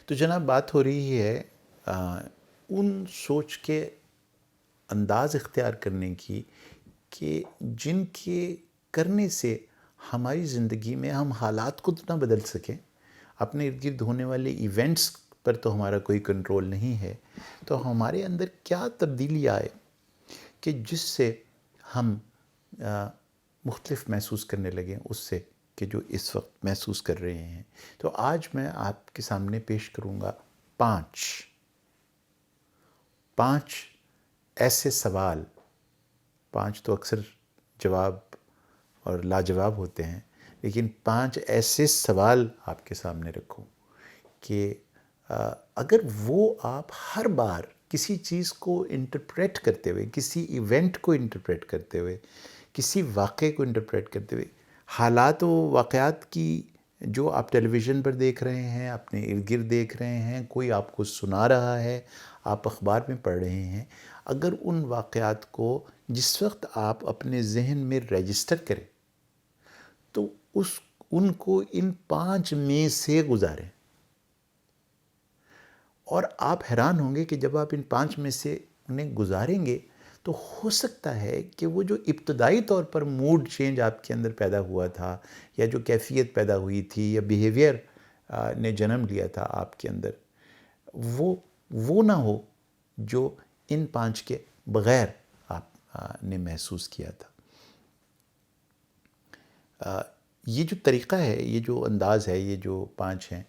تو جناب بات ہو رہی ہے ان سوچ کے انداز اختیار کرنے کی کہ جن کے کرنے سے ہماری زندگی میں ہم حالات کو نہ بدل سکیں. اپنے ارد گرد ہونے والے ایونٹس پر تو ہمارا کوئی کنٹرول نہیں ہے، تو ہمارے اندر کیا تبدیلی آئے کہ جس سے ہم مختلف محسوس کرنے لگیں اس سے کہ جو اس وقت محسوس کر رہے ہیں. تو آج میں آپ کے سامنے پیش کروں گا پانچ ایسے سوال. 5 تو اکثر جواب اور لاجواب ہوتے ہیں، لیکن 5 ایسے سوال آپ کے سامنے رکھوں کہ اگر وہ آپ ہر بار کسی چیز کو انٹرپریٹ کرتے ہوئے، کسی ایونٹ کو انٹرپریٹ کرتے ہوئے، کسی واقعے کو انٹرپریٹ کرتے ہوئے، حالات و واقعات کی جو آپ ٹیلی ویژن پر دیکھ رہے ہیں، اپنے ارد گرد دیکھ رہے ہیں، کوئی آپ کو سنا رہا ہے، آپ اخبار میں پڑھ رہے ہیں، اگر ان واقعات کو جس وقت آپ اپنے ذہن میں رجسٹر کریں تو ان کو ان 5 میں سے گزاریں. اور آپ حیران ہوں گے کہ جب آپ ان 5 میں سے انہیں گزاریں گے تو ہو سکتا ہے کہ وہ جو ابتدائی طور پر موڈ چینج آپ کے اندر پیدا ہوا تھا، یا جو کیفیت پیدا ہوئی تھی، یا بیہیویئر نے جنم لیا تھا آپ کے اندر، وہ نہ ہو جو ان 5 کے بغیر آپ نے محسوس کیا تھا. یہ جو طریقہ ہے، یہ جو انداز ہے، یہ جو 5 ہیں،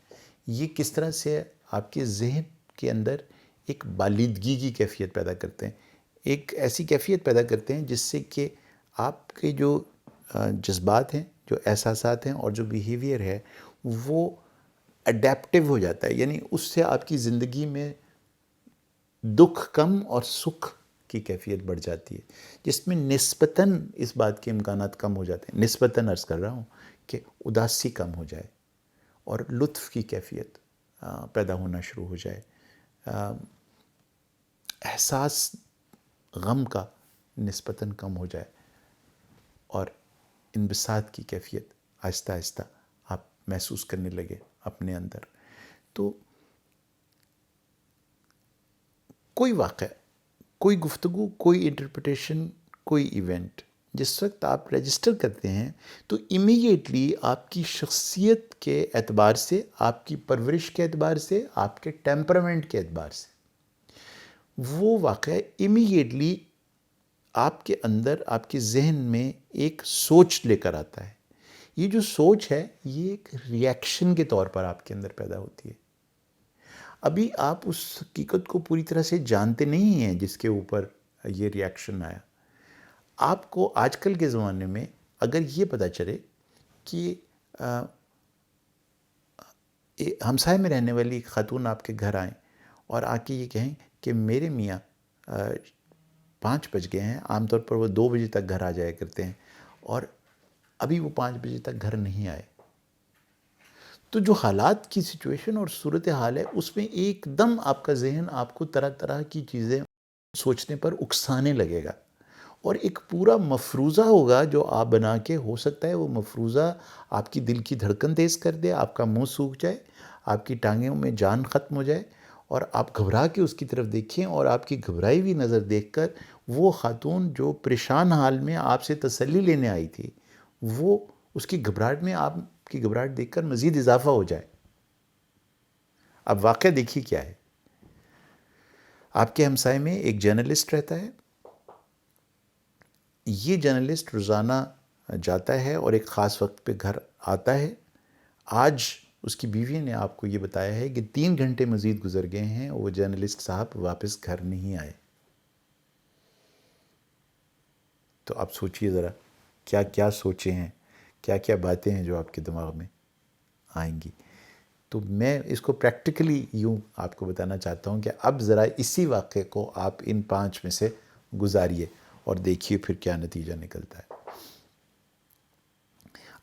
یہ کس طرح سے آپ کے ذہن کے اندر ایک بالیدگی کی کیفیت پیدا کرتے ہیں، ایک ایسی کیفیت پیدا کرتے ہیں جس سے کہ آپ کے جو جذبات ہیں، جو احساسات ہیں اور جو بیہیویئر ہے وہ اڈیپٹیو ہو جاتا ہے. یعنی اس سے آپ کی زندگی میں دکھ کم اور سکھ کی کیفیت بڑھ جاتی ہے، جس میں نسبتاً اس بات کے امکانات کم ہو جاتے ہیں، نسبتاً عرض کر رہا ہوں کہ اداسی کم ہو جائے اور لطف کی کیفیت پیدا ہونا شروع ہو جائے، احساس غم کا نسبتاً کم ہو جائے اور انبساط کی کیفیت آہستہ آہستہ آپ محسوس کرنے لگے اپنے اندر. تو کوئی واقعہ، کوئی گفتگو، کوئی انٹرپریٹیشن، کوئی ایونٹ جس وقت آپ رجسٹر کرتے ہیں تو امیڈیٹلی آپ کی شخصیت کے اعتبار سے، آپ کی پرورش کے اعتبار سے، آپ کے ٹیمپرامنٹ کے اعتبار سے وہ واقعہ امیڈیٹلی آپ کے اندر، آپ کے ذہن میں ایک سوچ لے کر آتا ہے. یہ جو سوچ ہے یہ ایک ری ایکشن کے طور پر آپ کے اندر پیدا ہوتی ہے. ابھی آپ اس حقیقت کو پوری طرح سے جانتے نہیں ہیں جس کے اوپر یہ ری ایکشن آیا. آپ کو آج کل کے زمانے میں اگر یہ پتہ چلے کہ ہمسائے میں رہنے والی خاتون آپ کے گھر آئیں اور آ کے یہ کہیں کہ میرے میاں 5 بج گئے ہیں، عام طور پر وہ 2 بجے تک گھر آ جایا کرتے ہیں اور ابھی وہ 5 بجے تک گھر نہیں آئے، تو جو حالات کی سچویشن اور صورتحال ہے اس میں ایک دم آپ کا ذہن آپ کو طرح طرح کی چیزیں سوچنے پر اکسانے لگے گا، اور ایک پورا مفروضہ ہوگا جو آپ بنا کے، ہو سکتا ہے وہ مفروضہ آپ کی دل کی دھڑکن تیز کر دے، آپ کا منہ سوکھ جائے، آپ کی ٹانگوں میں جان ختم ہو جائے اور آپ گھبرا کے اس کی طرف دیکھیں اور آپ کی گھبرائی ہوئی نظر دیکھ کر وہ خاتون جو پریشان حال میں آپ سے تسلی لینے آئی تھی، وہ اس کی گھبراہٹ میں آپ کی گھبراہٹ دیکھ کر مزید اضافہ ہو جائے. اب واقعہ دیکھیے کیا ہے. آپ کے ہمسائے میں ایک جرنلسٹ رہتا ہے. یہ جرنلسٹ روزانہ جاتا ہے اور ایک خاص وقت پہ گھر آتا ہے. آج اس کی بیوی نے آپ کو یہ بتایا ہے کہ 3 گھنٹے مزید گزر گئے ہیں، وہ جرنلسٹ صاحب واپس گھر نہیں آئے. تو آپ سوچئے ذرا کیا کیا سوچیں ہیں، کیا کیا باتیں ہیں جو آپ کے دماغ میں آئیں گی. تو میں اس کو پریکٹیکلی یوں آپ کو بتانا چاہتا ہوں کہ اب ذرا اسی واقعے کو آپ ان 5 میں سے گزاریے اور دیکھیے پھر کیا نتیجہ نکلتا ہے.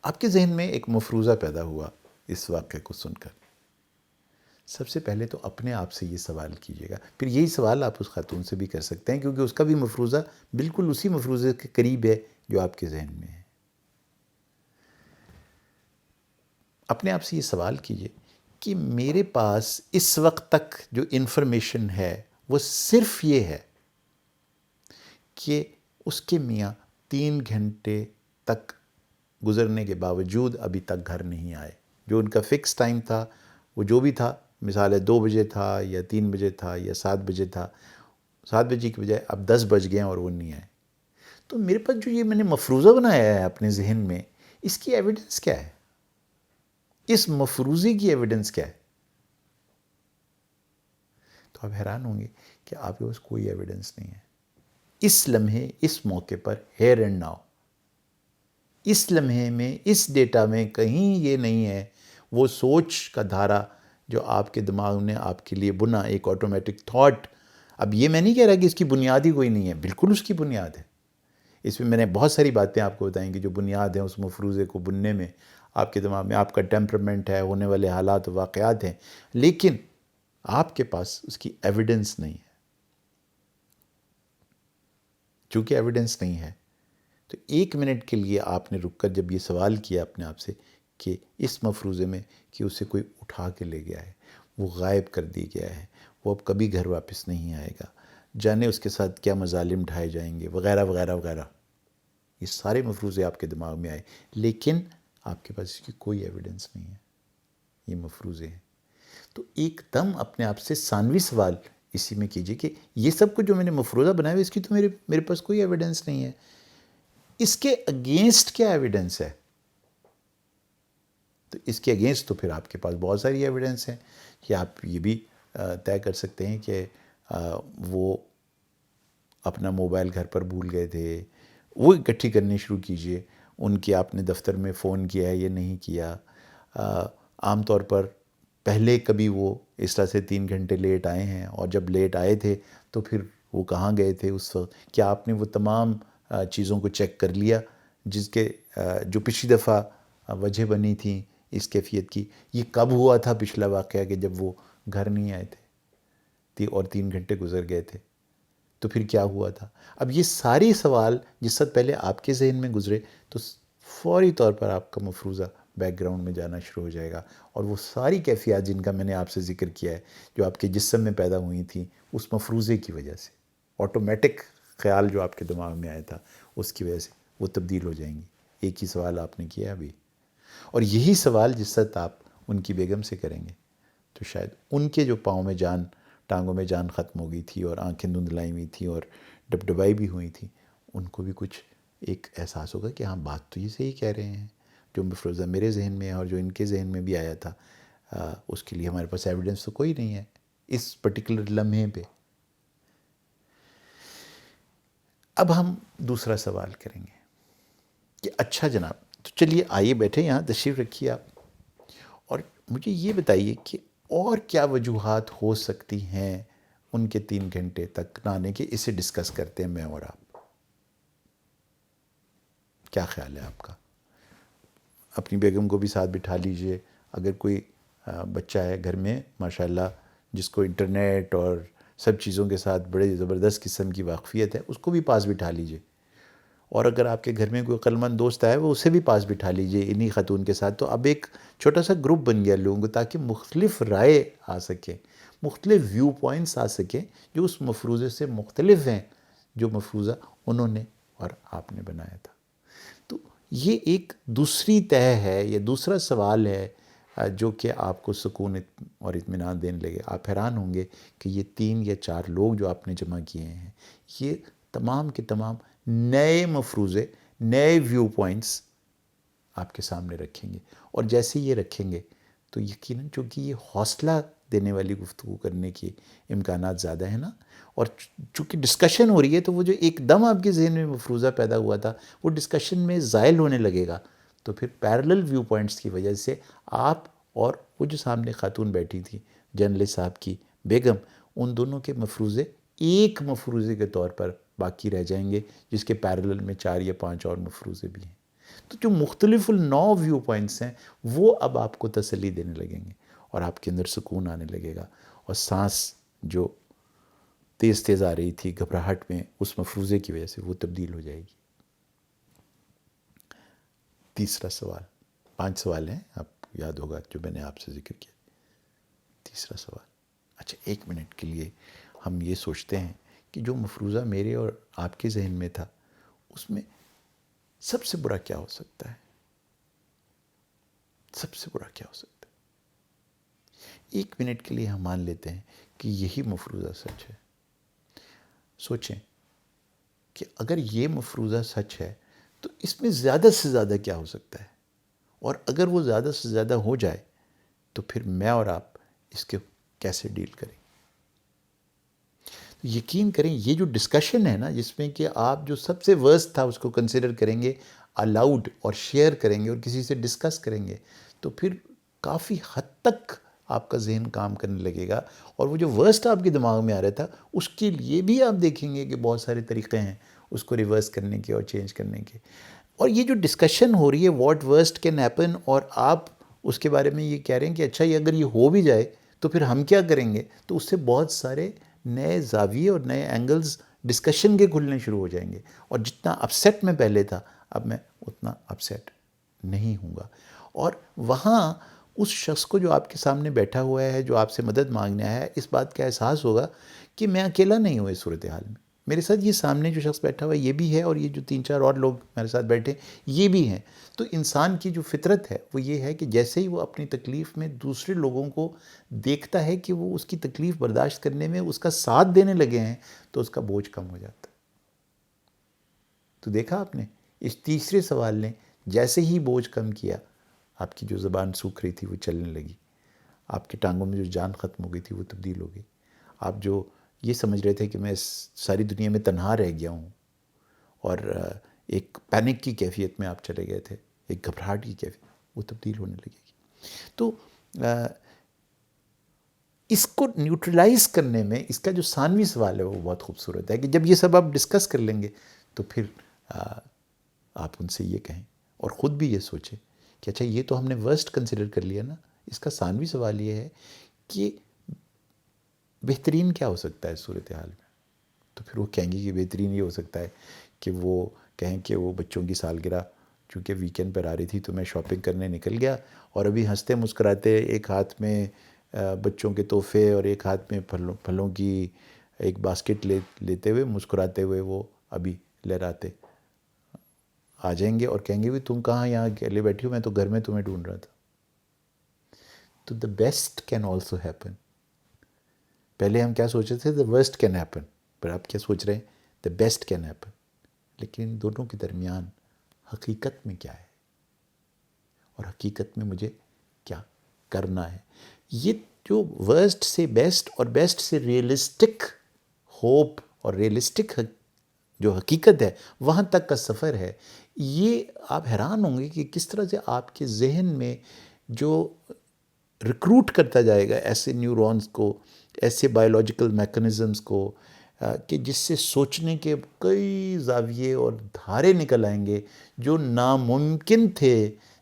آپ کے ذہن میں ایک مفروضہ پیدا ہوا اس واقعے کو سن کر. سب سے پہلے تو اپنے آپ سے یہ سوال کیجیے گا، پھر یہی سوال آپ اس خاتون سے بھی کر سکتے ہیں کیونکہ اس کا بھی مفروضہ بالکل اسی مفروضے کے قریب ہے جو آپ کے ذہن میں ہے. اپنے آپ سے یہ سوال کیجیے کہ میرے پاس اس وقت تک جو انفارمیشن ہے وہ صرف یہ ہے کہ اس کے میاں 3 گھنٹے تک گزرنے کے باوجود ابھی تک گھر نہیں آئے. جو ان کا فکس ٹائم تھا وہ جو بھی تھا، مثال ہے 2 بجے تھا یا 3 بجے تھا یا 7 بجے تھا، 7 بجے کی بجائے اب 10 بج گئے ہیں اور وہ نہیں آئے. تو میرے پاس جو یہ میں نے مفروضہ بنایا ہے اپنے ذہن میں، اس کی ایویڈنس کیا ہے؟ اس مفروضے کی ایویڈنس کیا ہے؟ تو آپ حیران ہوں گے کہ آپ کے پاس کوئی ایویڈنس نہیں ہے. اس لمحے، اس موقع پر، ہیئر اینڈ ناؤ، اس لمحے میں، اس ڈیٹا میں کہیں یہ نہیں ہے وہ سوچ کا دھارا جو آپ کے دماغ نے آپ کے لیے بنا، ایک آٹومیٹک تھاٹ. اب یہ میں نہیں کہہ رہا کہ اس کی بنیاد ہی کوئی نہیں ہے، بالکل اس کی بنیاد ہے. اس میں نے بہت ساری باتیں آپ کو بتائیں گی جو بنیاد ہیں اس مفروضے کو بننے میں. آپ کے دماغ میں آپ کا ٹیمپرمنٹ ہے، ہونے والے حالات و واقعات ہیں، لیکن آپ کے پاس اس کی ایویڈنس نہیں ہے. چونکہ ایویڈنس نہیں ہے تو 1 منٹ کے لیے آپ نے رک کر جب یہ سوال کیا اپنے آپ سے کہ اس مفروضے میں کہ اسے کوئی اٹھا کے لے گیا ہے، وہ غائب کر دی گیا ہے، وہ اب کبھی گھر واپس نہیں آئے گا، جانے اس کے ساتھ کیا مظالم ڈھائے جائیں گے، وغیرہ وغیرہ وغیرہ، یہ سارے مفروضے آپ کے دماغ میں آئے، لیکن آپ کے پاس اس کی کوئی ایویڈنس نہیں ہے. یہ مفروضے ہیں. تو ایک دم اپنے آپ سے ثانوی سوال اسی میں کیجئے کہ یہ سب کچھ جو میں نے مفروضہ بنایا ہے اس کی تو میرے پاس کوئی ایویڈنس نہیں ہے. اس کے اگینسٹ کیا ایویڈنس ہے؟ تو اس کے اگینسٹ تو پھر آپ کے پاس بہت ساری ایویڈنس ہیں کہ آپ یہ بھی طے کر سکتے ہیں کہ وہ اپنا موبائل گھر پر بھول گئے تھے. وہ اکٹھی کرنی شروع کیجئے. ان کے آپ نے دفتر میں فون کیا ہے یا نہیں کیا. عام طور پر پہلے کبھی وہ اس طرح سے 3 گھنٹے لیٹ آئے ہیں، اور جب لیٹ آئے تھے تو پھر وہ کہاں گئے تھے اس وقت؟ کیا آپ نے وہ تمام چیزوں کو چیک کر لیا جس کے جو پچھلی دفعہ وجہ بنی تھیں اس کیفیت کی؟ یہ کب ہوا تھا پچھلا واقعہ کہ جب وہ گھر نہیں آئے تھے اور 3 گھنٹے گزر گئے تھے؟ تو پھر کیا ہوا تھا؟ اب یہ ساری سوال جس سے پہلے آپ کے ذہن میں گزرے تو فوری طور پر آپ کا مفروضہ بیک گراؤنڈ میں جانا شروع ہو جائے گا، اور وہ ساری کیفیات جن کا میں نے آپ سے ذکر کیا ہے جو آپ کے جسم میں پیدا ہوئی تھیں اس مفروضے کی وجہ سے، آٹومیٹک خیال جو آپ کے دماغ میں آیا تھا اس کی وجہ سے وہ تبدیل ہو جائیں گی. ایک ہی سوال آپ نے کیا ابھی، اور یہی سوال جس وقت آپ ان کی بیگم سے کریں گے تو شاید ان کے جو پاؤں میں جان، ٹانگوں میں جان ختم ہو گئی تھی اور آنکھیں دھندلائی ہوئی تھیں اور ڈبڈبائی بھی ہوئی تھیں، ان کو بھی کچھ ایک احساس ہوگا کہ ہاں بات تو یہ صحیح کہہ رہے ہیں. جو مفروضہ میرے ذہن میں ہے اور جو ان کے ذہن میں بھی آیا تھا، اس کے لیے ہمارے پاس ایویڈنس تو کوئی نہیں ہے اس پرٹیکولر لمحے پہ. اب ہم دوسرا سوال کریں گے کہ اچھا جناب، تو چلیے آئیے بیٹھے یہاں تشریف رکھیے آپ، اور مجھے یہ بتائیے کہ اور کیا وجوہات ہو سکتی ہیں ان کے 3 گھنٹے تک نہ آنے کے؟ اسے ڈسکس کرتے ہیں میں اور آپ. کیا خیال ہے آپ کا؟ اپنی بیگم کو بھی ساتھ بٹھا لیجئے. اگر کوئی بچہ ہے گھر میں ماشاءاللہ جس کو انٹرنیٹ اور سب چیزوں کے ساتھ بڑے زبردست قسم کی واقفیت ہے، اس کو بھی پاس بٹھا لیجئے. اور اگر آپ کے گھر میں کوئی عقلمند دوست آئے وہ اسے بھی پاس بٹھا لیجئے انہی خاتون کے ساتھ. تو اب ایک چھوٹا سا گروپ بن گیا لوگوں کو، تاکہ مختلف رائے آ سکیں، مختلف ویو پوائنٹس آ سکیں جو اس مفروضے سے مختلف ہیں جو مفروضہ انہوں نے اور آپ نے بنایا تھا. تو یہ ایک دوسری تہ ہے، یہ دوسرا سوال ہے جو کہ آپ کو سکون اور اطمینان دینے لگے. آپ حیران ہوں گے کہ یہ 3 یا 4 لوگ جو آپ نے جمع کیے ہیں، یہ تمام کے تمام نئے مفروضے، نئے ویو پوائنٹس آپ کے سامنے رکھیں گے. اور جیسے یہ رکھیں گے تو یقیناً چونکہ یہ حوصلہ دینے والی گفتگو کرنے کے امکانات زیادہ ہیں نا، اور چونکہ ڈسکشن ہو رہی ہے تو وہ جو ایک دم آپ کے ذہن میں مفروضہ پیدا ہوا تھا وہ ڈسکشن میں زائل ہونے لگے گا. تو پھر پیرلل ویو پوائنٹس کی وجہ سے آپ اور وہ جو سامنے خاتون بیٹھی تھی جرنلسٹ صاحب کی بیگم، ان دونوں کے مفروضے ایک مفروضے کے طور پر باقی رہ جائیں گے، جس کے پیرلل میں 4 یا 5 اور مفروضے بھی ہیں. تو جو مختلف النوع ویو پوائنٹس ہیں وہ اب آپ کو تسلی دینے لگیں گے، اور آپ کے اندر سکون آنے لگے گا، اور سانس جو تیز تیز آ رہی تھی گھبراہٹ میں اس مفروضے کی وجہ سے وہ تبدیل ہو جائے گی. تیسرا سوال، 5 سوال ہیں آپ یاد ہوگا جو میں نے آپ سے ذکر کیا. تیسرا سوال. اچھا 1 منٹ کے لیے ہم یہ سوچتے ہیں کہ جو مفروضہ میرے اور آپ کے ذہن میں تھا اس میں سب سے برا کیا ہو سکتا ہے؟ سب سے برا کیا ہو سکتا ہے؟ 1 منٹ کے لیے ہم مان لیتے ہیں کہ یہی مفروضہ سچ ہے. سوچیں کہ اگر یہ مفروضہ سچ ہے تو اس میں زیادہ سے زیادہ کیا ہو سکتا ہے، اور اگر وہ زیادہ سے زیادہ ہو جائے تو پھر میں اور آپ اس کے کیسے ڈیل کریں. یقین کریں یہ جو ڈسکشن ہے نا، جس میں کہ آپ جو سب سے ورسٹ تھا اس کو کنسیڈر کریں گے الاؤڈ اور شیئر کریں گے اور کسی سے ڈسکس کریں گے، تو پھر کافی حد تک آپ کا ذہن کام کرنے لگے گا، اور وہ جو ورسٹ آپ کے دماغ میں آ رہا تھا اس کے لیے بھی آپ دیکھیں گے کہ بہت سارے طریقے ہیں اس کو ریورس کرنے کے اور چینج کرنے کے. اور یہ جو ڈسکشن ہو رہی ہے واٹ ورسٹ کین ہیپن، اور آپ اس کے بارے میں یہ کہہ رہے ہیں کہ اچھا یہ اگر یہ ہو بھی جائے تو پھر ہم کیا کریں گے، تو اس سے بہت سارے نئے زاویے اور نئے اینگلز ڈسکشن کے کھلنے شروع ہو جائیں گے. اور جتنا اپسیٹ میں پہلے تھا اب میں اتنا اپسیٹ نہیں ہوں گا. اور وہاں اس شخص کو جو آپ کے سامنے بیٹھا ہوا ہے، جو آپ سے مدد مانگنے آیا ہے، اس بات کا احساس ہوگا کہ میں اکیلا نہیں ہوں اس صورتحال میں. میرے ساتھ یہ سامنے جو شخص بیٹھا ہوا ہے یہ بھی ہے، اور یہ جو 3-4 اور لوگ میرے ساتھ بیٹھے یہ بھی ہیں. تو انسان کی جو فطرت ہے وہ یہ ہے کہ جیسے ہی وہ اپنی تکلیف میں دوسرے لوگوں کو دیکھتا ہے کہ وہ اس کی تکلیف برداشت کرنے میں اس کا ساتھ دینے لگے ہیں تو اس کا بوجھ کم ہو جاتا ہے. تو دیکھا آپ نے اس تیسرے سوال نے جیسے ہی بوجھ کم کیا، آپ کی جو زبان سوکھ رہی تھی وہ چلنے لگی، آپ کی ٹانگوں میں جو جان ختم ہو گئی تھی وہ تبدیل ہو گئی. آپ جو یہ سمجھ رہے تھے کہ میں اس ساری دنیا میں تنہا رہ گیا ہوں، اور ایک پینک کی کیفیت میں آپ چلے گئے تھے، ایک گھبراہٹ کی کیفیت، وہ تبدیل ہونے لگے گی. تو اس کو نیوٹرلائز کرنے میں اس کا جو ثانوی سوال ہے وہ بہت خوبصورت ہے کہ جب یہ سب آپ ڈسکس کر لیں گے تو پھر آپ ان سے یہ کہیں اور خود بھی یہ سوچیں کہ اچھا یہ تو ہم نے ورسٹ کنسیڈر کر لیا نا. اس کا ثانوی سوال یہ ہے کہ بہترین کیا ہو سکتا ہے اس صورتحال میں. تو پھر وہ کہیں گے کہ بہترین یہ ہو سکتا ہے کہ وہ کہیں کہ وہ بچوں کی سالگرہ چونکہ ویکینڈ پر آ رہی تھی تو میں شاپنگ کرنے نکل گیا، اور ابھی ہنستے مسکراتے ایک ہاتھ میں بچوں کے تحفے اور ایک ہاتھ میں پھلوں کی ایک باسکٹ لیتے ہوئے مسکراتے ہوئے وہ ابھی لہراتے آ جائیں گے اور کہیں گے بھی تم کہاں یہاں اکیلے بیٹھی ہو، میں تو گھر میں تمہیں ڈھونڈ رہا تھا. تو the best can also happen. پہلے ہم کیا سوچ رہے تھے؟ The worst can happen. پر آپ کیا سوچ رہے ہیں؟ The best can happen. لیکن ان دونوں کے درمیان حقیقت میں کیا ہے، اور حقیقت میں مجھے کیا کرنا ہے. یہ جو ورسٹ سے بیسٹ اور بیسٹ سے ریئلسٹک ہوپ اور ریئلسٹک جو حقیقت ہے وہاں تک کا سفر ہے. یہ آپ حیران ہوں گے کہ کس طرح سے آپ کے ذہن میں جو ریکروٹ کرتا جائے گا ایسے نیورونز کو، ایسے بایولوجیکل میکنزمز کو، کہ جس سے سوچنے کے کئی زاویے اور دھارے نکل آئیں گے جو ناممکن تھے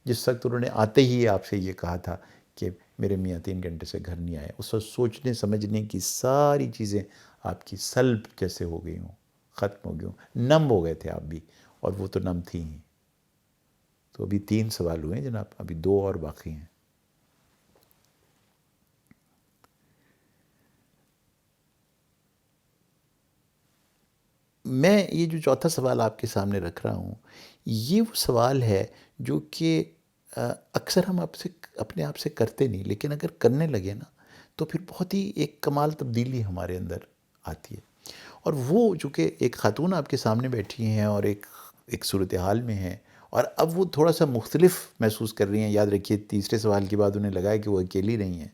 جس وقت انہوں نے آتے ہی آپ سے یہ کہا تھا کہ میرے میاں 3 گھنٹے سے گھر نہیں آئے. اس وقت سوچنے سمجھنے کی ساری چیزیں آپ کی سلب جیسے ہو گئی ہوں، ختم ہو گئی ہوں، نم ہو گئے تھے آپ بھی، اور وہ تو نم تھی ہی. تو ابھی 3 سوال ہوئے ہیں جناب، ابھی 2 اور باقی ہیں. میں یہ جو چوتھا سوال آپ کے سامنے رکھ رہا ہوں یہ وہ سوال ہے جو کہ اکثر ہم اپنے آپ سے کرتے نہیں، لیکن اگر کرنے لگے نا تو پھر بہت ہی ایک کمال تبدیلی ہمارے اندر آتی ہے. اور وہ جو کہ ایک خاتون آپ کے سامنے بیٹھی ہیں اور ایک صورتحال میں ہیں، اور اب وہ تھوڑا سا مختلف محسوس کر رہی ہیں. یاد رکھیے تیسرے سوال کے بعد انہیں لگا ہے کہ وہ اکیلی نہیں ہیں.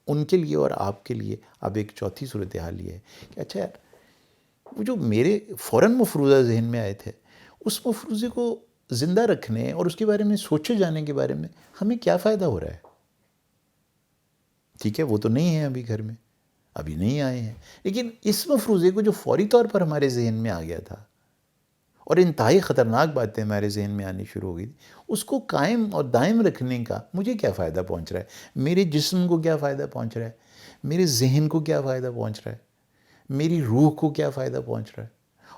ان کے لیے اور آپ کے لیے اب ایک چوتھی صورتحال یہ ہے کہ اچھا یار وہ جو میرے فوراً مفروضہ ذہن میں آئے تھے اس مفروضے کو زندہ رکھنے اور اس کے بارے میں سوچے جانے کے بارے میں ہمیں کیا فائدہ ہو رہا ہے. ٹھیک ہے وہ تو نہیں ہیں ابھی گھر میں، ابھی نہیں آئے ہیں، لیکن اس مفروضے کو جو فوری طور پر ہمارے ذہن میں آ گیا تھا اور انتہائی خطرناک باتیں ہمارے ذہن میں آنی شروع ہو گئی تھی، اس کو قائم اور دائم رکھنے کا مجھے کیا فائدہ پہنچ رہا ہے، میرے جسم کو کیا فائدہ پہنچ رہا ہے، میرے ذہن کو کیا فائدہ پہنچ رہا ہے، میری روح کو کیا فائدہ پہنچ رہا ہے،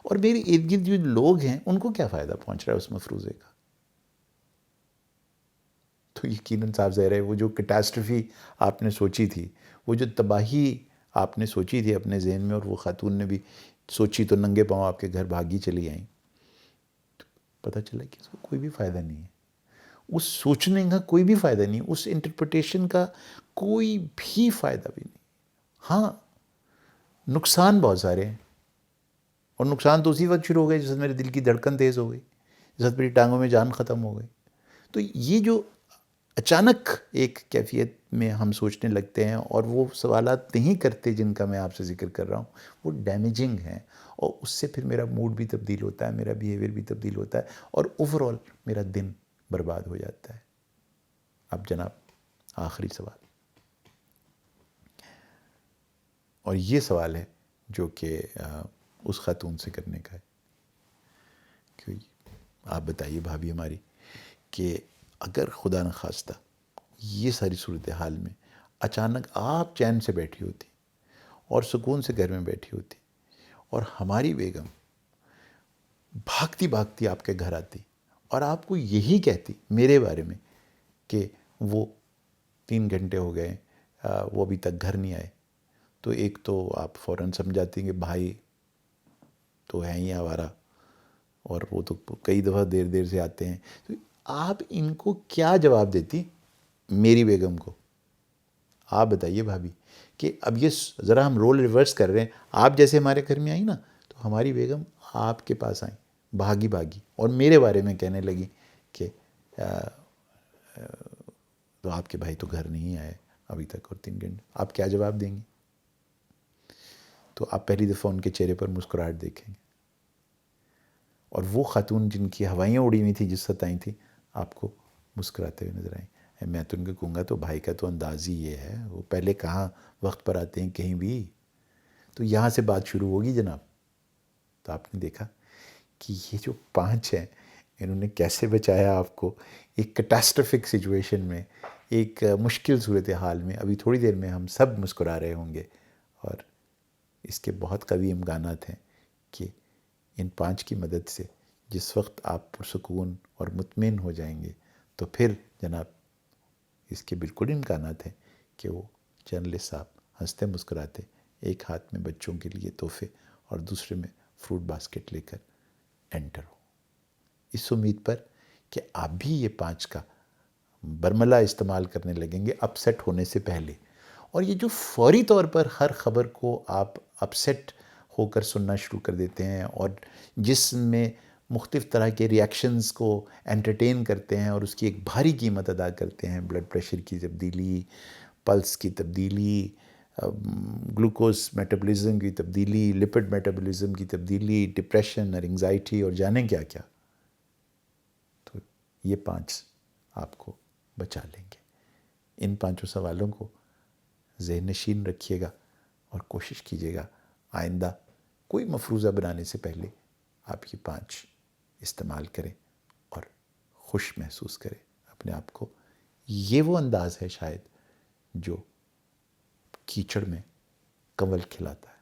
اور میرے ارد گرد جو لوگ ہیں ان کو کیا فائدہ پہنچ رہا ہے اس مفروضے کا. تو یقیناً صاف ظاہر ہے وہ جو کیٹاسٹرفی آپ نے سوچی تھی، وہ جو تباہی آپ نے سوچی تھی اپنے ذہن میں، اور وہ خاتون نے بھی سوچی تو ننگے پاؤں آپ کے گھر بھاگی چلی آئیں، پتہ چلا کہ اس کو کوئی بھی فائدہ نہیں ہے، اس سوچنے کا کوئی بھی فائدہ نہیں، اس انٹرپریٹیشن کا کوئی بھی فائدہ بھی نہیں. ہاں، نقصان بہت سارے ہیں، اور نقصان تو اسی وقت شروع ہو گئے جس وقت میرے دل کی دھڑکن تیز ہو گئی، جس وقت میری ٹانگوں میں جان ختم ہو گئی. تو یہ جو اچانک ایک کیفیت میں ہم سوچنے لگتے ہیں اور وہ سوالات نہیں کرتے جن کا میں آپ سے ذکر کر رہا ہوں، وہ ڈیمیجنگ ہیں، اور اس سے پھر میرا موڈ بھی تبدیل ہوتا ہے، میرا بیہیویئر بھی تبدیل ہوتا ہے، اور اوور آل میرا دن برباد ہو جاتا ہے. اب جناب آخری سوال، اور یہ سوال ہے جو کہ اس خاتون سے کرنے کا ہے کہ آپ بتائیے بھابھی ہماری، کہ اگر خدا نخواستہ یہ ساری صورتحال میں اچانک آپ چین سے بیٹھی ہوتی اور سکون سے گھر میں بیٹھی ہوتی، اور ہماری بیگم بھاگتی بھاگتی آپ کے گھر آتی اور آپ کو یہی کہتی میرے بارے میں کہ وہ 3 گھنٹے ہو گئے وہ ابھی تک گھر نہیں آئے، تو ایک تو آپ فوراً سمجھاتی ہیں کہ بھائی تو ہیں ہی آوارہ، اور وہ تو کئی دفعہ دیر دیر سے آتے ہیں. تو آپ ان کو کیا جواب دیتی میری بیگم کو؟ آپ بتائیے بھابھی، کہ اب یہ ذرا ہم رول ریورس کر رہے ہیں، آپ جیسے ہمارے گھر میں آئیں نا تو ہماری بیگم آپ کے پاس آئیں بھاگی بھاگی، اور میرے بارے میں کہنے لگی کہ تو آپ کے بھائی تو گھر نہیں آئے ابھی تک اور 3 گھنٹے. آپ کیا جواب دیں گے؟ تو آپ پہلی دفعہ ان کے چہرے پر مسکراہٹ دیکھیں گے، اور وہ خاتون جن کی ہوائیاں اڑی ہوئی تھیں جس وقت آئی تھیں آپ کو مسکراتے ہوئے نظر آئیں. میں تو ان کو کہوں گا تو بھائی کا تو انداز ہی یہ ہے، وہ پہلے کہاں وقت پر آتے ہیں کہیں بھی. تو یہاں سے بات شروع ہوگی جناب. تو آپ نے دیکھا کہ یہ جو 5 ہیں انہوں نے کیسے بچایا آپ کو ایک کیٹاسٹرفک سچویشن میں، ایک مشکل صورتحال میں. ابھی تھوڑی دیر میں ہم سب مسکرا رہے ہوں گے، اور اس کے بہت قوی امکانات ہیں کہ ان 5 کی مدد سے جس وقت آپ پرسکون اور مطمئن ہو جائیں گے تو پھر جناب اس کے بالکل امکانات ہیں کہ وہ جرنلسٹ صاحب ہنستے مسکراتے ایک ہاتھ میں بچوں کے لیے تحفے اور دوسرے میں فروٹ باسکٹ لے کر انٹر ہو، اس امید پر کہ آپ بھی یہ 5 کا برملا استعمال کرنے لگیں گے اپ سیٹ ہونے سے پہلے. اور یہ جو فوری طور پر ہر خبر کو آپ اپ سیٹ ہو کر سننا شروع کر دیتے ہیں، اور جس میں مختلف طرح کے ریاکشنز کو انٹرٹین کرتے ہیں اور اس کی ایک بھاری قیمت ادا کرتے ہیں، بلڈ پریشر کی تبدیلی، پلس کی تبدیلی، گلوکوز میٹابولزم کی تبدیلی، لپڈ میٹابولزم کی تبدیلی، ڈپریشن اور انگزائٹی اور جانے کیا کیا. تو یہ 5 آپ کو بچا لیں گے. ان 5 سوالوں کو ذہن نشین رکھیے گا اور کوشش کیجیے گا آئندہ کوئی مفروضہ بنانے سے پہلے آپ یہ 5 استعمال کریں اور خوش محسوس کریں اپنے آپ کو. یہ وہ انداز ہے شاید جو کیچڑ میں کنول کھلاتا ہے.